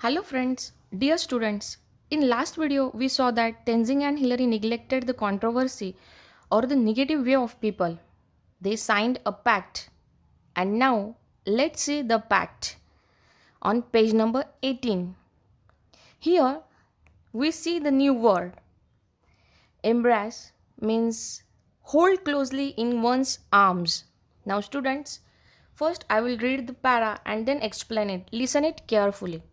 Hello friends, dear students. In last video we saw that Tenzing and Hillary neglected the controversy or the negative way of people. They signed a pact. And now let's see the pact on page number 18. Here we see the new word. Embrace means hold closely in one's arms. Now students, first I will read the para and then explain it. Listen it carefully.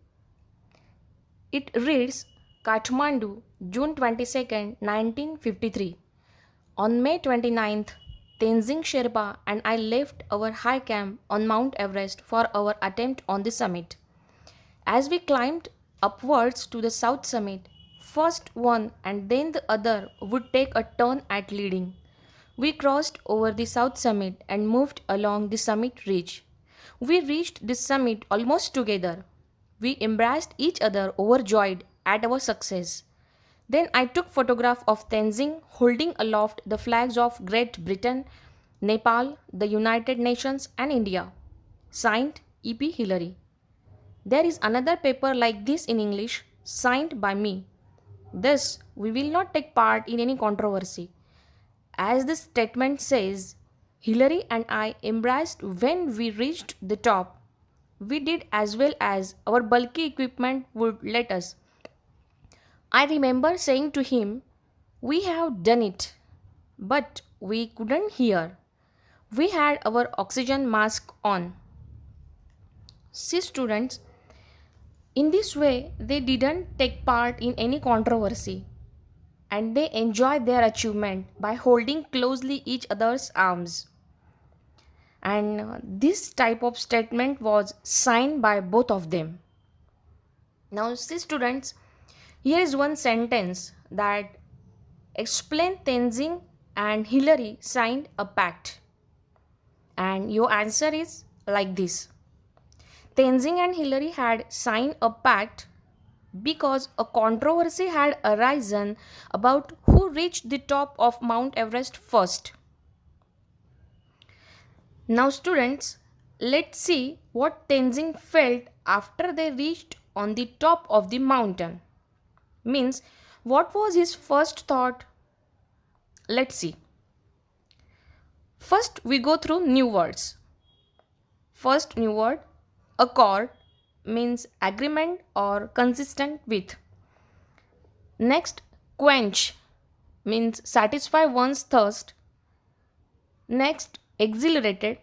It reads Kathmandu, June 22nd, 1953. On May 29th, Tenzing Sherpa and I left our high camp on Mount Everest for our attempt on the summit. As we climbed upwards to the south summit, first one and then the other would take a turn at leading. We crossed over the south summit and moved along the summit ridge. We reached the summit almost together. We embraced each other overjoyed at our success. Then I took photograph of Tenzing holding aloft the flags of Great Britain, Nepal, the United Nations and India. Signed E.P. Hillary. There is another paper like this in English, signed by me. Thus, we will not take part in any controversy. As the statement says, Hillary and I embraced when we reached the top. We did as well as our bulky equipment would let us. I remember saying to him, "We have done it." But we couldn't hear. We had our oxygen mask on. See students, in this way they didn't take part in any controversy and they enjoyed their achievement by holding closely each other's arms. And this type of statement was signed by both of them. Now see students, here is one sentence that explain Tenzing and Hillary signed a pact. And your answer is like this. Tenzing and Hillary had signed a pact because a controversy had arisen about who reached the top of Mount Everest first. Now students, let's see what Tenzing felt after they reached on the top of the mountain. Means, what was his first thought? Let's see. First we go through new words. First new word, accord, means agreement or consistent with. Next, quench, means satisfy one's thirst. Next, exhilarated,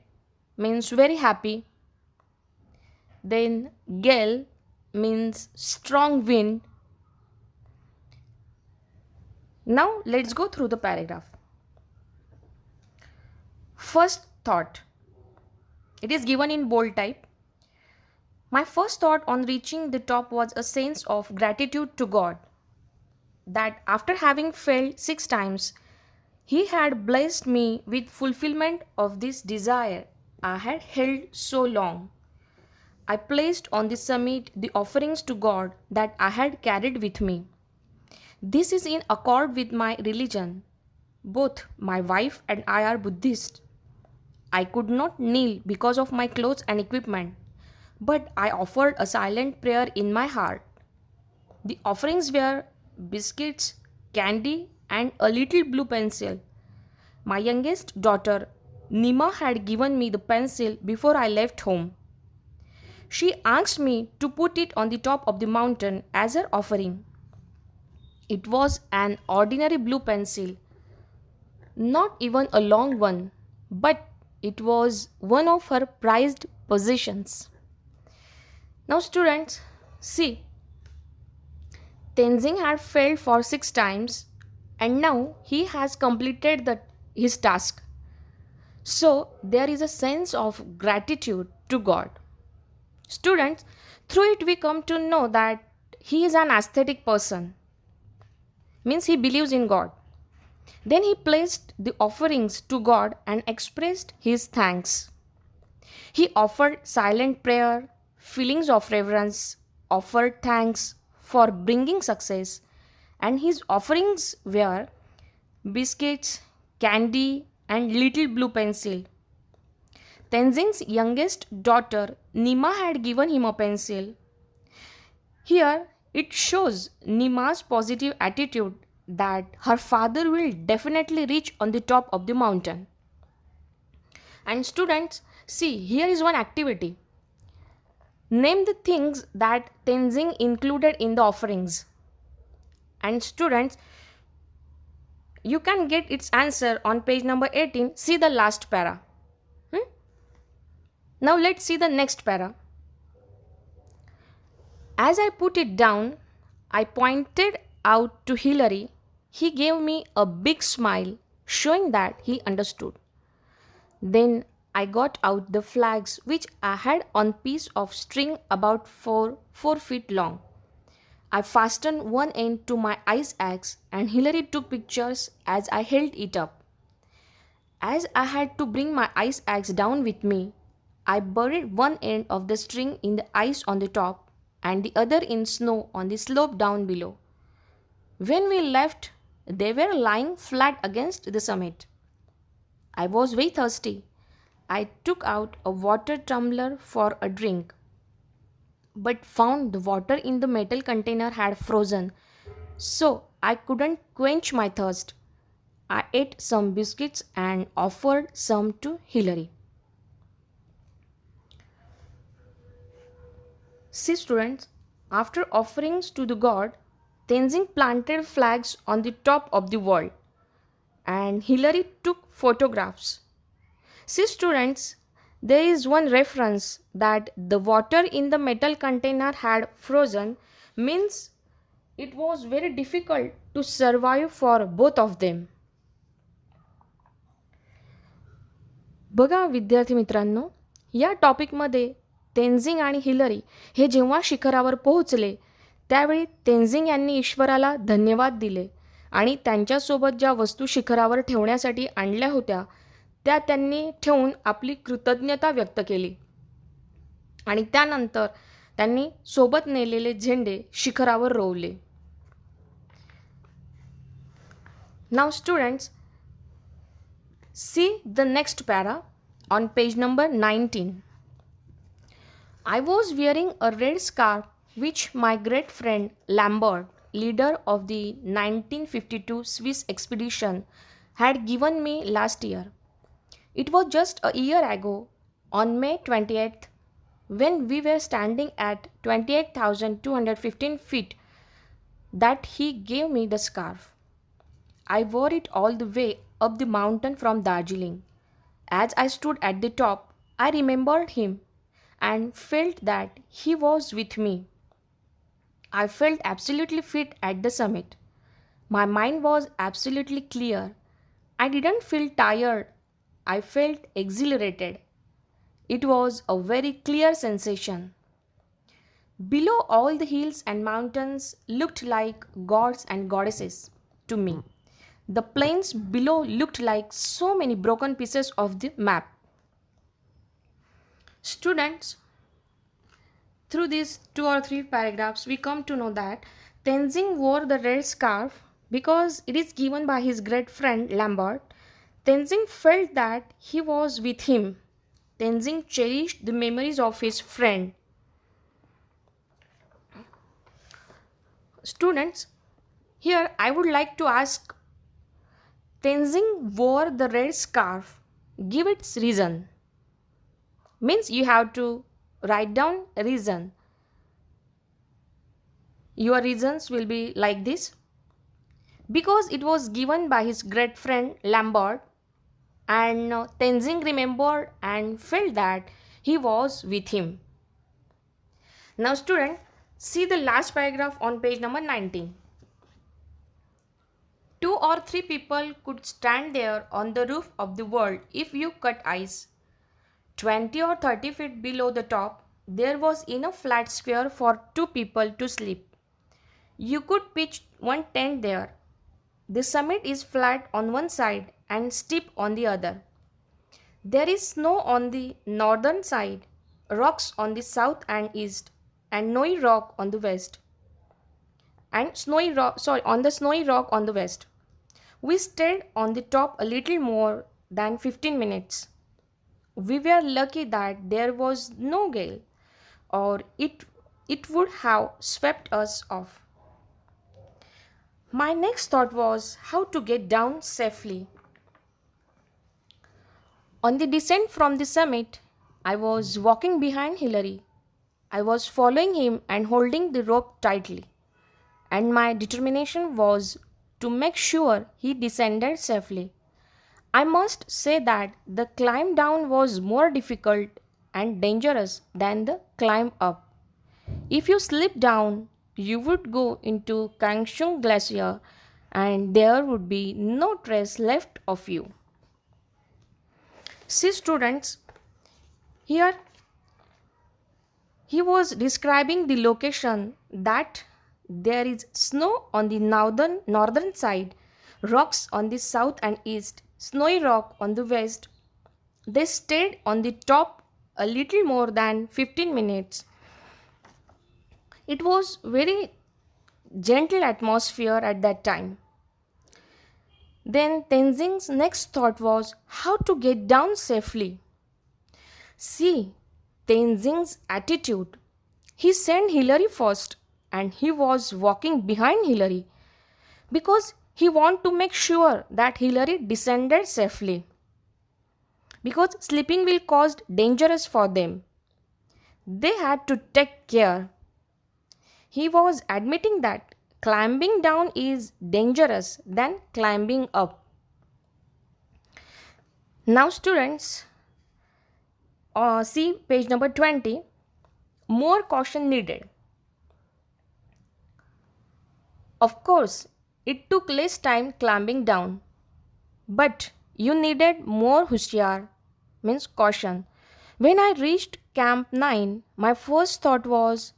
means very happy. Then gale means strong wind. Now let's go through the paragraph. First thought. It is given in bold type. My first thought on reaching the top was a sense of gratitude to God that after having failed 6 times, He had blessed me with fulfillment of this desire I had held so long. I placed on the summit the offerings to God that I had carried with me. This is in accord with my religion. Both my wife and I are Buddhists. I could not kneel because of my clothes and equipment, but I offered a silent prayer in my heart. The offerings were biscuits, candy, and a little blue pencil. My youngest daughter, Nima, had given me the pencil before I left home. She asked me to put it on the top of the mountain as her offering. It was an ordinary blue pencil, not even a long one, but it was one of her prized possessions. Now students, see, Tenzing had failed for 6 times and now he has completed his task. So there is a sense of gratitude to God. Students, through it we come to know that he is an aesthetic person. Means he believes in God. Then he placed the offerings to God and expressed his thanks. He offered silent prayer, feelings of reverence, offered thanks for bringing success, and his offerings were biscuits, candy, and little blue pencil. Tenzing's youngest daughter, Nima, had given him a pencil. Here, it shows Nima's positive attitude that her father will definitely reach on the top of the mountain. And students, see, here is one activity. Name the things that Tenzing included in the offerings. And students, you can get its answer on page number 18. See the last para. Now let's see the next para. As I put it down, I pointed out to Hilary. He gave me a big smile, showing that he understood. Then I got out the flags which I had on piece of string about 4 feet long. I fastened one end to my ice axe and Hilary took pictures as I held it up. As I had to bring my ice axe down with me, I buried one end of the string in the ice on the top and the other in snow on the slope down below. When we left, they were lying flat against the summit. I was very thirsty. I took out a water tumbler for a drink, but found the water in the metal container had frozen, so I couldn't quench my thirst. I ate some biscuits and offered some to Hilary. See students, after offerings to the god, Tenzing planted flags on the top of the wall and Hilary took photographs. See students, there is one reference that the water in the metal container had frozen means it was very difficult to survive for both of them. बघा विद्यार्थी मित्रांनो, या टॉपिकमध्ये तेन्झिंग आणि Hillary हे जेव्हा शिखरावर पोहोचले त्यावेळी तेन्झिंग यांनी ईश्वराला धन्यवाद दिले आणि त्यांच्यासोबत ज्या वस्तू शिखरावर ठेवण्यासाठी आणल्या होत्या त्या त्यांनी ठेवून आपली कृतज्ञता व्यक्त केली आणि त्यानंतर त्यांनी सोबत नेलेले झेंडे शिखरावर रोवले. Now students, see the next para on page number 19. I was wearing a red scarf which my great friend Lambert, leader of the 1952 Swiss expedition, had given me last year. It was just a year ago, on May 28th, when we were standing at 28,215 feet, that he gave me the scarf. I wore it all the way up the mountain from Darjeeling. As I stood at the top, I remembered him and felt that he was with me. I felt absolutely fit at the summit. My mind was absolutely clear. I didn't feel tired. I felt exhilarated. It was a very clear sensation. Below, all the hills and mountains looked like gods and goddesses to me. The plains below looked like so many broken pieces of the map. Students, through these 2 or 3 paragraphs, we come to know that Tenzing wore the red scarf because it is given by his great friend Lambert. Tenzing felt that he was with him. Tenzing cherished the memories of his friend. Students, here I would like to ask, Tenzing wore the red scarf. Give its reason. Means you have to write down a reason. Your reasons will be like this. Because it was given by his great friend Lambert, and Tenzing remembered and felt that he was with him. Now student, see the last paragraph on page number 19. 2 or 3 people could stand there on the roof of the world if you cut ice. 20 or 30 feet below the top, there was enough flat square for 2 people to sleep. You could pitch one tent there. The summit is flat on one side and steep on the other. There is snow on the northern side, rocks on the south and east, and snowy rock on the west. On the snowy rock on the west. We stayed on the top a little more than 15 minutes. We were lucky that there was no gale, or it it would have swept us off. My next thought was how to get down safely. On the descent from the summit, I was walking behind Hillary. I was following him and holding the rope tightly, and my determination was to make sure he descended safely. I must say that the climb down was more difficult and dangerous than the climb up. If you slip down, you would go into Kangshung Glacier and there would be no trace left of you. See, students, here he was describing the location that there is snow on the northern side, rocks on the south and east, snowy rock on the west. They stayed on the top a little more than 15 minutes. It was very gentle atmosphere at that time. Then Tenzing's next thought was how to get down safely. See Tenzing's attitude. He sent Hillary first and he was walking behind Hillary because he wanted to make sure that Hillary descended safely. Because slipping will cause dangerous for them. They had to take care. He was admitting that climbing down is dangerous than climbing up. Now students, see page number 20. More caution needed. Of course, it took less time climbing down, but you needed more hushiyar, means caution. When I reached Camp 9, my first thought was,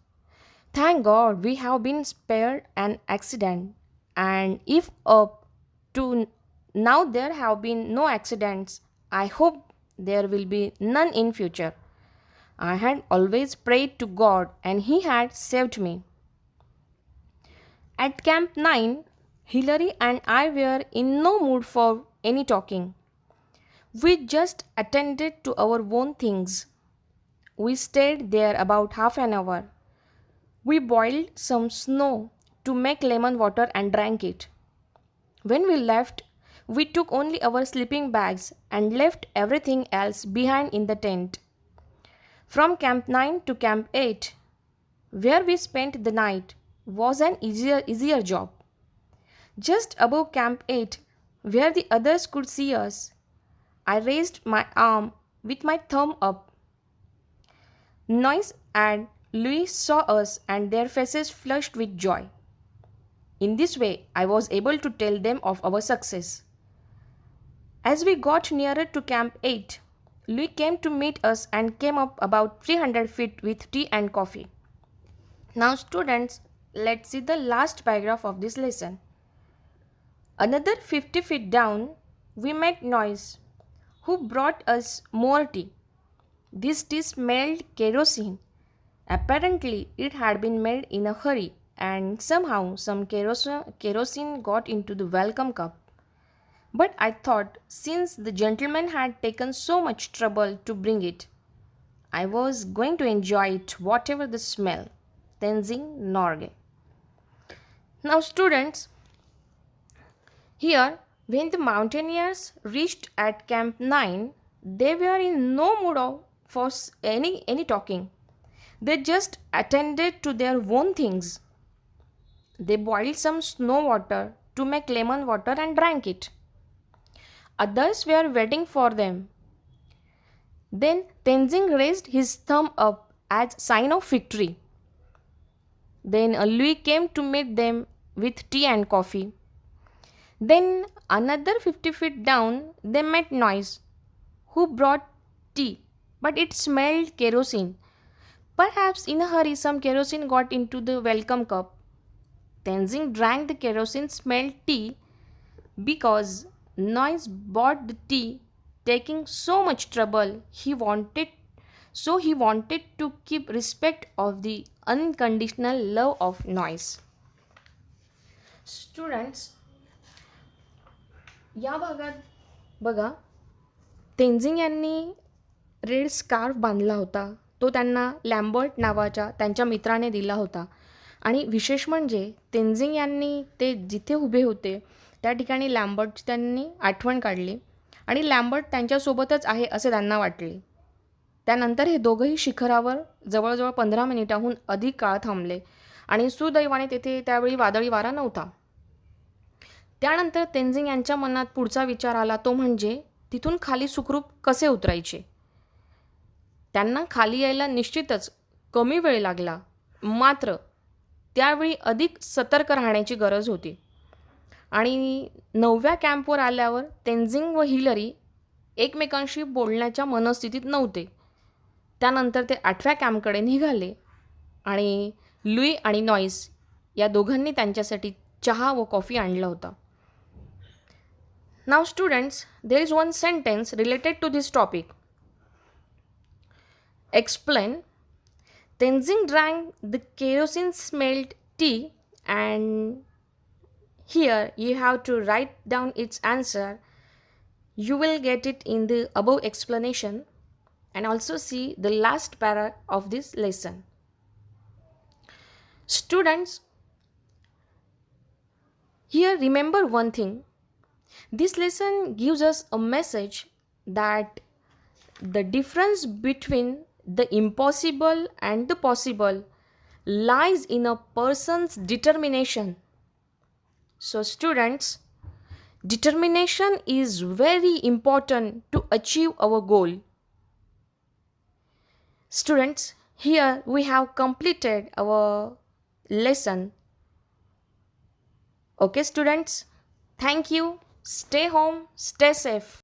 thank God we have been spared an accident, and if up to now there have been no accidents, I hope there will be none in future. I had always prayed to God and He had saved me. At Camp 9, Hillary and I were in no mood for any talking. We just attended to our own things. We stayed there about half an hour. We boiled some snow to make lemon water and drank it. When we left, we took only our sleeping bags and left everything else behind in the tent. From Camp 9 to Camp 8, where we spent the night, was an easier job. Just above Camp 8, where the others could see us, I raised my arm with my thumb up. Noise and Louis saw us and their faces flushed with joy. In this way, I was able to tell them of our success. As we got nearer to Camp 8, Louis came to meet us and came up about 300 feet with tea and coffee. Now students, let's see the last paragraph of this lesson. Another 50 feet down, we met Noise, who brought us more tea. This tea smelled kerosene. Apparently, it had been made in a hurry and somehow some kerosene got into the welcome cup. But I thought, since the gentleman had taken so much trouble to bring it, I was going to enjoy it whatever the smell. Tenzing Norgay. Now students, here when the mountaineers reached at Camp 9, they were in no mood for any talking. They just attended to their own things. They boiled some snow water to make lemon water and drank it. Others were waiting for them. Then Tenzing raised his thumb up as sign of victory. Then Louis came to meet them with tea and coffee. Then another 50 feet down they met Noise, who brought tea, but it smelled kerosene. Perhaps in a hurry some kerosene got into the welcome cup. Tenzing drank the kerosene smelled tea because Noise bought the tea, taking so much trouble. He wanted to keep respect of the unconditional love of Noise. Students, या भागात बघा तेंजिंग यांनी red scarf बांधला होता. तो त्यांना Lambert नावाच्या त्यांच्या मित्राने दिला होता. आणि विशेष म्हणजे तेन्झिंग यांनी ते जिथे उभे होते त्या ठिकाणी लॅम्बर्टची त्यांनी आठवण काढली आणि लॅम्बर्ट त्यांच्यासोबतच आहे असे त्यांना वाटले. त्यानंतर हे दोघंही शिखरावर जवळजवळ 15 मिनिटाहून अधिक काळ थांबले आणि सुदैवाने तेथे त्यावेळी वादळी वारा नव्हता. त्यानंतर तेन्झिंग यांच्या मनात पुढचा विचार आला, तो म्हणजे तिथून खाली सुखरूप कसे उतरायचे. त्यांना खाली यायला निश्चितच कमी वेळ लागला, मात्र त्यावेळी अधिक सतर्क राहण्याची गरज होती. आणि 9व्या कॅम्पवर आल्यावर तेन्झिंग व हिलरी एकमेकांशी बोलण्याच्या मनस्थितीत नव्हते. त्यानंतर ते 8व्या कॅम्पकडे निघाले आणि लुई आणि नॉईस या दोघांनी त्यांच्यासाठी चहा व कॉफी आणला होता. Now students, there is one sentence related to this topic. Explain. Tenzing drank the kerosene smelled tea, and here you have to write down its answer. You will get it in the above explanation and also see the last para of this lesson. Students, here remember one thing. This lesson gives us a message that the difference between the impossible and the possible lies in a person's determination. So students, determination is very important to achieve our goal. Students, here we have completed our lesson. Okay students, thank you. Stay home, stay safe.